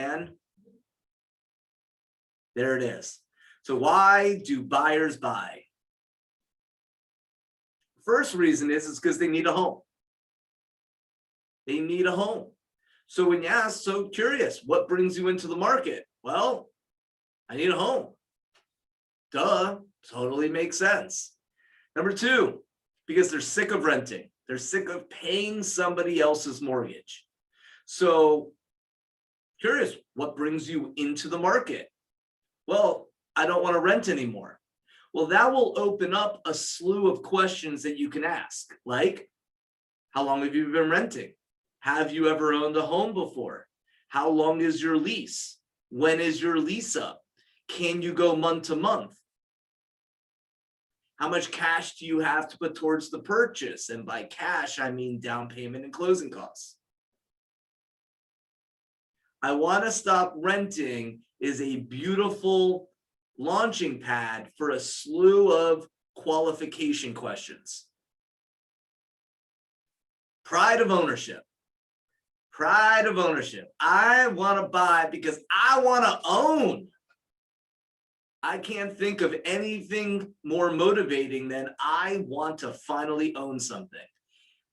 plan? There it is. So why do buyers buy? First reason is because they need a home. They need a home. So when you ask, so curious, what brings you into the market? Well, I need a home. Duh, totally makes sense. Number two, because they're sick of renting. They're sick of paying somebody else's mortgage. So curious, what brings you into the market? Well, I don't want to rent anymore. Well, that will open up a slew of questions that you can ask, like, how long have you been renting? Have you ever owned a home before? How long is your lease? When is your lease up? Can you go month to month? How much cash do you have to put towards the purchase? And by cash, I mean down payment and closing costs. I want to stop renting is a beautiful launching pad for a slew of qualification questions. Pride of ownership. Pride of ownership. I want to buy because I want to own. I can't think of anything more motivating than I want to finally own something.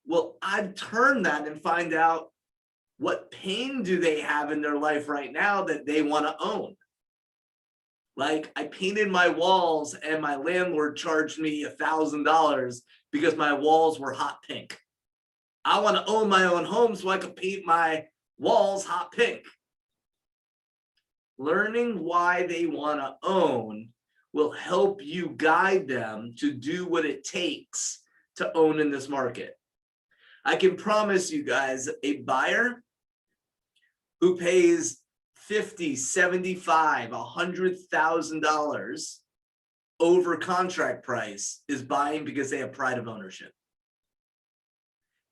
Well, I'd turn that and find out what pain do they have in their life right now that they want to own. Like, I painted my walls and my landlord charged me $1,000 because my walls were hot pink. I want to own my own home so I can paint my walls hot pink. Learning why they want to own will help you guide them to do what it takes to own in this market. I can promise you guys, a buyer who pays $50,000, $75,000, $100,000 over contract price is buying because they have pride of ownership.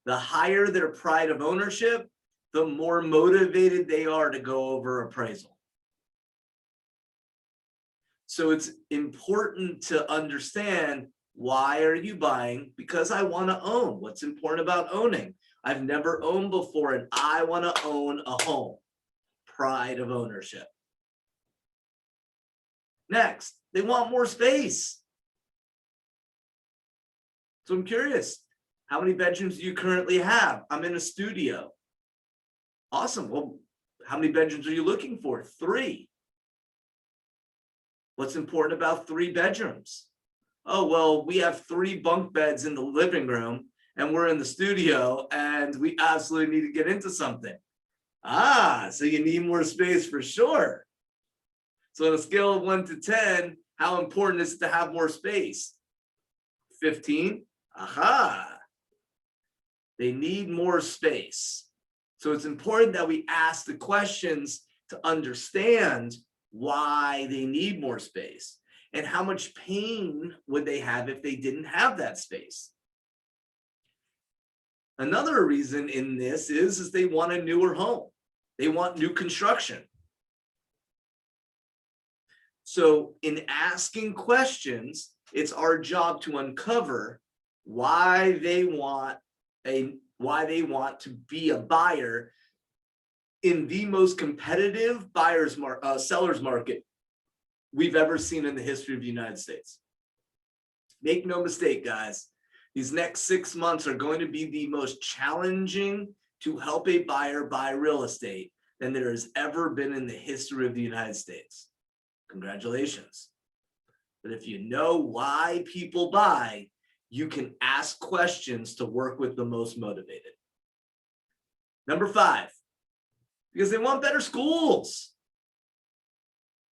The higher their pride of ownership, the more motivated they are to go over appraisal. So it's important to understand, why are you buying? Because I want to own. What's important about owning? I've never owned before and I want to own a home. Pride of ownership. Next, they want more space. So I'm curious, how many bedrooms do you currently have? I'm in a studio. Awesome. Well, how many bedrooms are you looking for? 3. What's important about 3 bedrooms? Oh, well, we have 3 bunk beds in the living room and we're in the studio and we absolutely need to get into something. Ah, so you need more space for sure. So on a scale of 1 to 10, how important is it to have more space? 15? Aha. They need more space. So it's important that we ask the questions to understand why they need more space and how much pain would they have if they didn't have that space. Another reason in this is they want a newer home. They want new construction. So in asking questions, it's our job to uncover why they want to be a buyer in the most competitive sellers market we've ever seen in the history of the United States. Make no mistake, guys, these next 6 months are going to be the most challenging to help a buyer buy real estate than there has ever been in the history of the United States. Congratulations. But if you know why people buy, you can ask questions to work with the most motivated. Number 5, because they want better schools.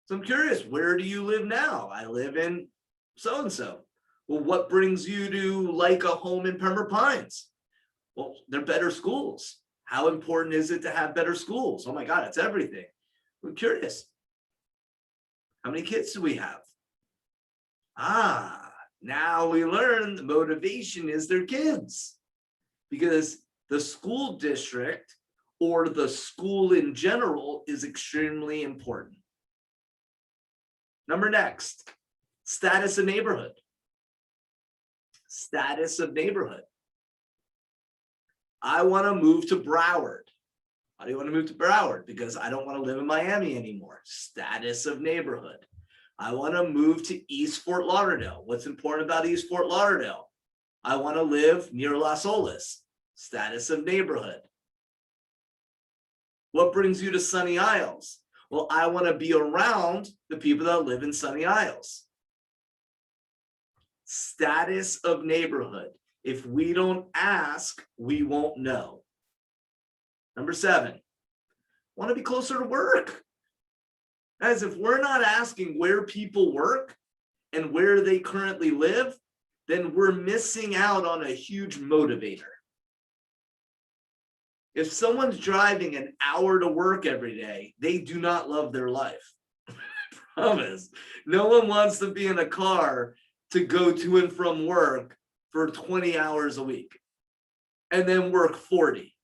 So I'm curious, where do you live now? I live in so-and-so. Well, what brings you to like a home in Pembroke Pines? Well, they're better schools. How important is it to have better schools? Oh my God, it's everything. I'm curious. How many kids do we have? Ah, now we learn the motivation is their kids, because the school district or the school in general is extremely important. Next, status of neighborhood. Status of neighborhood. I want to move to Broward. Why do you want to move to Broward? Because I don't want to live in Miami anymore. Status of neighborhood. I want to move to East Fort Lauderdale. What's important about East Fort Lauderdale? I want to live near Las Olas. Status of neighborhood. What brings you to Sunny Isles? Well, I want to be around the people that live in Sunny Isles. Status of neighborhood. If we don't ask, we won't know. Number 7, want to be closer to work. Guys, if we're not asking where people work and where they currently live, then we're missing out on a huge motivator. If someone's driving an hour to work every day, they do not love their life. I promise. No one wants to be in a car to go to and from work for 20 hours a week and then work 40.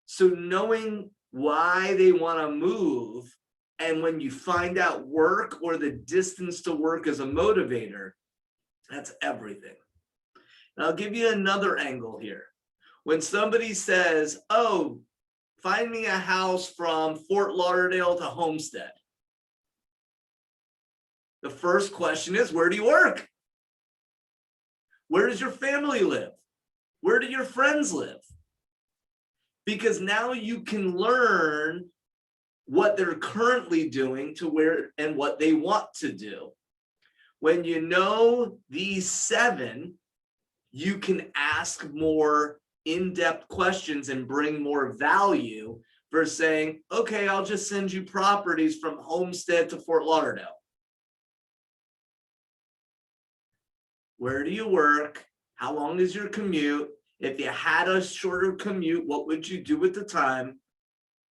So knowing why they want to move, and when you find out work or the distance to work as a motivator, that's everything. And I'll give you another angle here. When somebody says, oh, find me a house from Fort Lauderdale to Homestead, the first question is, where do you work? Where does your family live? Where do your friends live? Because now you can learn what they're currently doing to where and what they want to do. When you know these 7, you can ask more in-depth questions and bring more value versus saying, okay, I'll just send you properties from Homestead to Fort Lauderdale. Where do you work? How long is your commute? If you had a shorter commute, what would you do at the time?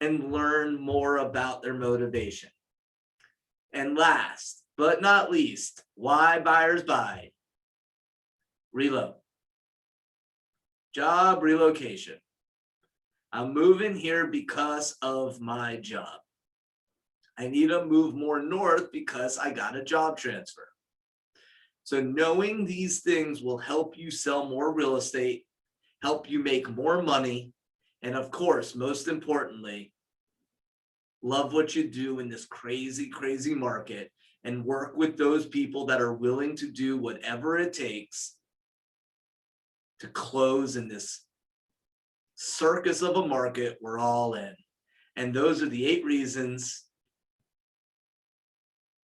And learn more about their motivation. And last but not least, why buyers buy? Reload. Job relocation. I'm moving here because of my job. I need to move more north because I got a job transfer. So knowing these things will help you sell more real estate, help you make more money, and of course, most importantly, love what you do in this crazy, crazy market and work with those people that are willing to do whatever it takes to close in this circus of a market we're all in. And those are the 8 reasons